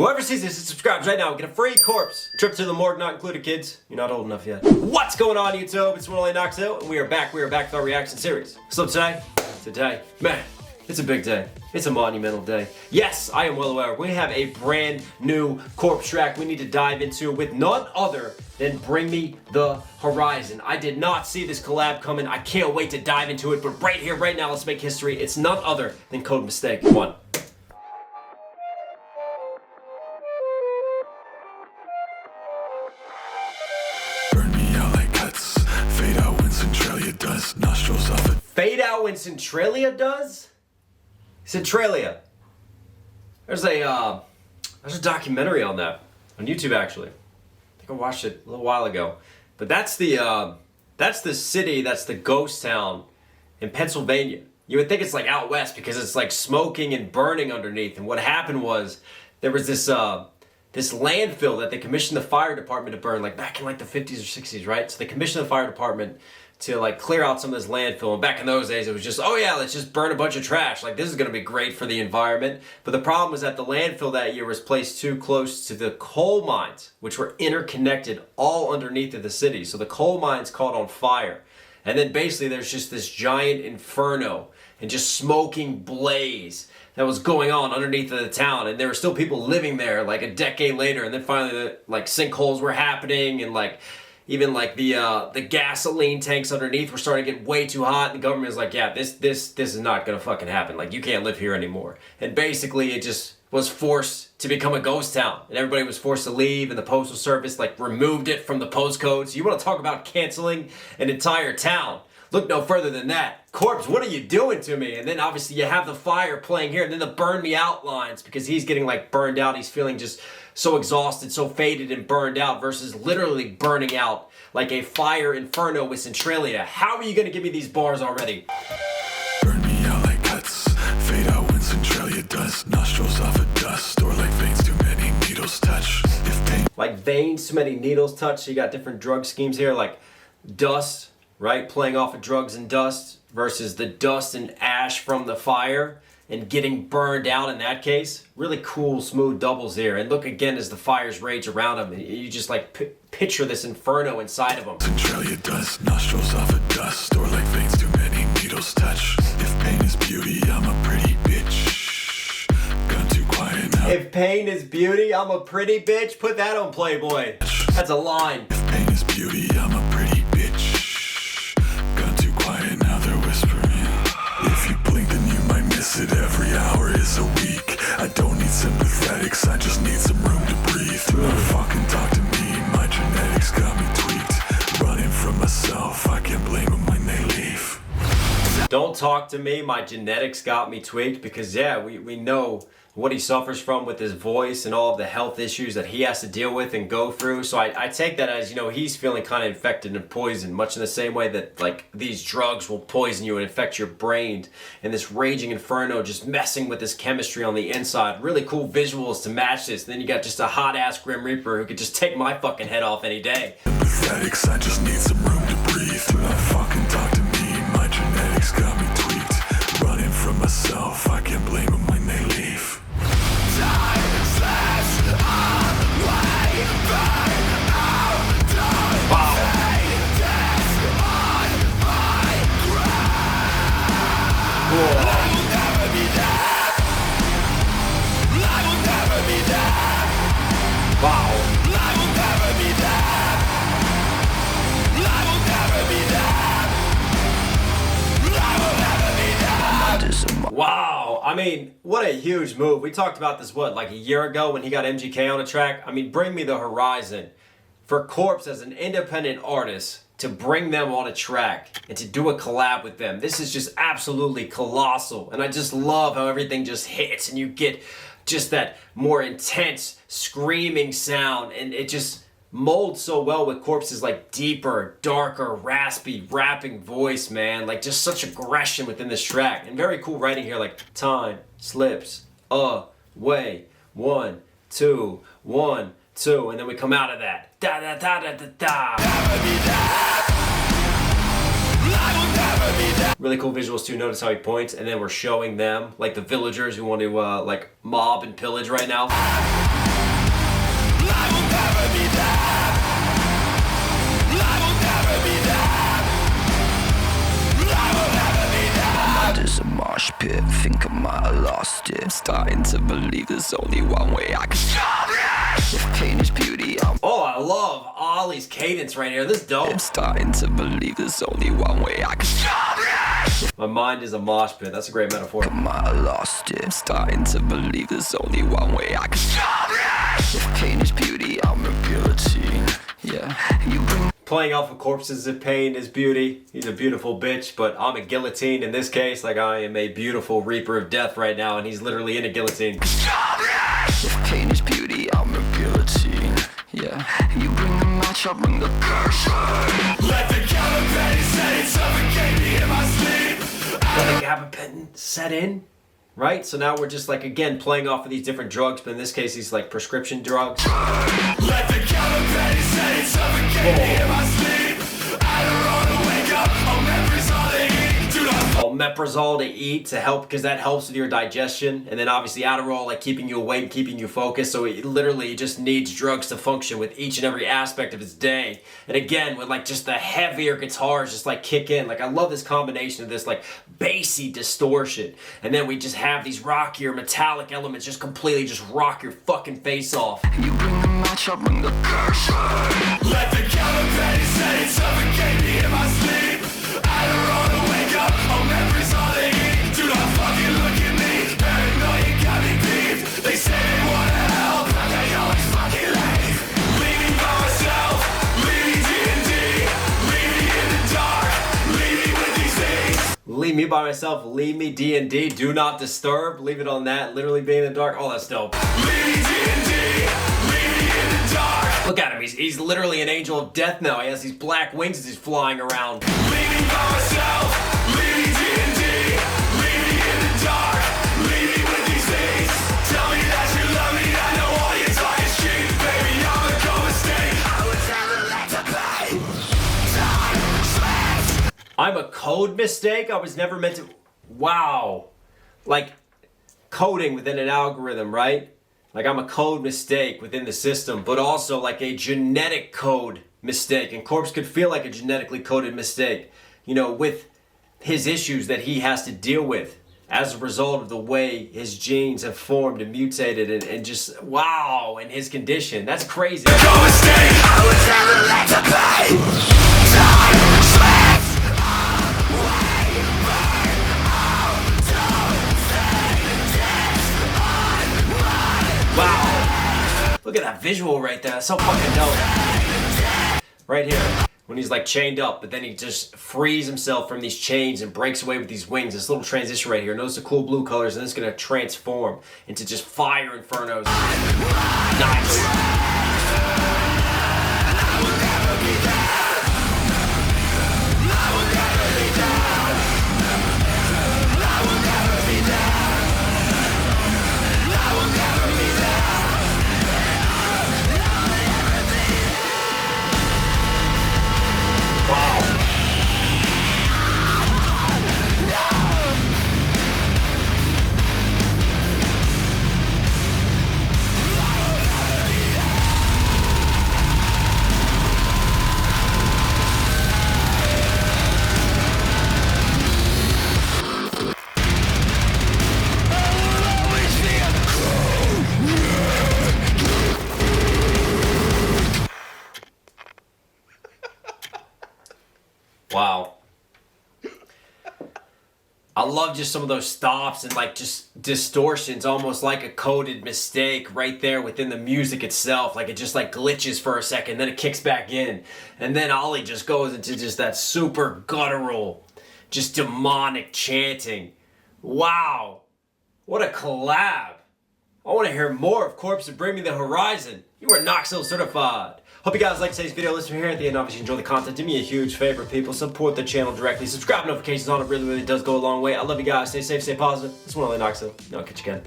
Whoever sees this and subscribes right now will get a free corpse. Trip to the morgue not included, kids. You're not old enough yet. What's going on, YouTube? It's Willie Knox Hill, and we are back with our reaction series. So today, man, it's a big day. It's a monumental day. Yes, I am well aware. We have a brand new corpse track we need to dive into with none other than Bring Me the Horizon. I did not see this collab coming. I can't wait to dive into it, but right here, right now, let's make history. It's none other than Code Mistake 1. Nostrils of it. Fade out when Centralia does? Centralia. There's a documentary on that. On YouTube, actually. I think I watched it a little while ago. But that's the city, that's the ghost town in Pennsylvania. You would think it's like out west because it's like smoking and burning underneath. And what happened was there was this landfill that they commissioned the fire department to burn like back in like the 50s or 60s, right? So they commissioned the fire department to like clear out some of this landfill. And back in those days, it was just, oh yeah, let's just burn a bunch of trash. Like this is gonna be great for the environment. But the problem was that the landfill that year was placed too close to the coal mines, which were interconnected all underneath of the city. So the coal mines caught on fire. And then basically there's just this giant inferno and just smoking blaze that was going on underneath of the town, and there were still people living there like a decade later. And then finally the like sinkholes were happening, and like even like the gasoline tanks underneath were starting to get way too hot, and the government was like, yeah, this is not gonna fucking happen. Like you can't live here anymore. And basically it just was forced to become a ghost town, and everybody was forced to leave, and the postal service like removed it from the postcodes. You want to talk about canceling an entire town? Look no further than that. Corpse, what are you doing to me? And then obviously you have the fire playing here, and then the burn me out lines because he's getting like burned out. He's feeling just so exhausted, so faded and burned out versus literally burning out like a fire inferno with Centralia. How are you gonna give me these bars already? Burn me out like cuts, fade out when Centralia does. Nostrils of a dust, or like veins too many needles touch. If pain like veins too many needles touch. So you got different drug schemes here, like dust, right? Playing off of drugs and dust versus the dust and ash from the fire and getting burned out in that case. Really cool, smooth doubles here. And look again as the fires rage around him. You just like picture this inferno inside of him. Centralia does, nostrils of a dust, or like veins too many needles touch. If pain is beauty, I'm a pretty bitch. Gone too quiet now. If pain is beauty, I'm a pretty bitch. Put that on Playboy. That's a line. If pain is beauty, I'm a pretty bitch. Gone too quiet now, they're whispering. If you blink, then you might miss it. Every hour is a week. I don't need sympathetics, I just need some room to breathe. Do not fucking talk to me, my genetics got me tweaked. Running from myself, I can't blame them when they leave. Don't talk to me, my genetics got me tweaked, because yeah, we know what he suffers from with his voice and all of the health issues that he has to deal with and go through. So I take that as, you know, he's feeling kind of infected and poisoned, much in the same way that like these drugs will poison you and infect your brain. And this raging inferno just messing with this chemistry on the inside. Really cool visuals to match this. And then you got just a hot ass Grim Reaper who could just take my fucking head off any day. Pathetics, I just need some room to breathe. Do not fucking talk to me, my genetics got me tweaked. Running from myself, I can't blame them when they leave. Wow, I mean, what a huge move. We talked about this, what, like a year ago when he got MGK on a track? I mean, Bring Me the Horizon. For Corpse as an independent artist to bring them on a track and to do a collab with them, this is just absolutely colossal. And I just love how everything just hits and you get just that more intense screaming sound, and it just molds so well with Corpse's like deeper, darker, raspy, rapping voice, man. Like just such aggression within this track. And very cool writing here, like time slips away, 1, 2, 1, 2, and then we come out of that. Da da da da da da. Really cool visuals too. Notice how he points, and then we're showing them like the villagers who want to like mob and pillage right now. mosh pit, think I might have lost it. I'm starting to believe there's only one way I can stop it. If pain is beauty, Oh, I love Ollie's cadence right here. This is dope. I'm starting to believe there's only one way I can stop it. My mind is a mosh pit. That's a great metaphor. I might have lost it. I'm starting to believe there's only one way I can stop it. If pain is beauty, I'm a guillotine. Yeah, you bring Playing off of corpses if pain is beauty. He's a beautiful bitch, but I'm a guillotine in this case. Like, I am a beautiful reaper of death right now, and he's literally in a guillotine. If pain is beauty, I'm a guillotine. Yeah, you bring the match, I bring the curse. Let the gabapentin set it, suffocate me in my sleep. Let the gabapentin set in, right? So now we're just like, again, playing off of these different drugs, but in this case, these like prescription drugs. Let the gabapentin set it, suffocate me in my sleep. I don't wanna wake up, omeprazole to eat. Do not Omeprazole to eat to help, because that helps with your digestion, and then obviously Adderall, like keeping you awake, keeping you focused. So it literally just needs drugs to function with each and every aspect of its day. And again, with like just the heavier guitars just like kick in. Like, I love this combination of this like bassy distortion, and then we just have these rockier metallic elements just completely just rock your fucking face off. You bring the match, I bring the curse. Let the gabapentin set it, suffocate me in my sleep. I don't wanna wake up, omeprazole to eat. Do not fucking look at me, paranoia got me beefed. They say they wanna help, but they always fucking leave. Leave me by myself, leave me D&D. Leave me in the dark, leave me with these things. Leave me by myself, leave me D&D, do not disturb, leave it on that, literally being in the dark. Oh, that's dope. Leave me D&D, leave me in the dark. Look at him, he's literally an angel of death now. He has these black wings as he's flying around. Leave me by myself, leave me D&D. Leave me in the dark, leave me with these things. Tell me that you love me, I know all your talk is cheap. Baby, I'm a cold mistake, I was never let to pay. Time sweat. I'm a code mistake? I was never meant to... Wow. Like, coding within an algorithm, right? Like, I'm a code mistake within the system, but also like a genetic code mistake. And Corpse could feel like a genetically coded mistake, you know, with his issues that he has to deal with as a result of the way his genes have formed and mutated, and just, wow, and his condition. That's crazy. Cold mistake, I was never let to pay. Time sweat. Wow. Look at that visual right there. That's so fucking dope. Right here. When he's like chained up, but then he just frees himself from these chains and breaks away with these wings. This little transition right here. Notice the cool blue colors, and it's going to transform into just fire infernos. Nice. Wow. I love just some of those stops and like just distortions, almost like a coded mistake right there within the music itself. Like it just like glitches for a second, then it kicks back in. And then Ollie just goes into just that super guttural, just demonic chanting. Wow. What a collab. I want to hear more of Corpse and Bring Me the Horizon. You are Knox Hill certified. Hope you guys like today's video. Listen here at the end. Obviously, enjoy the content. Do me a huge favor, people. Support the channel directly. Subscribe, notifications on. It really, really does go a long way. I love you guys. Stay safe, stay positive. This one only Knox Hill. I'll catch you again.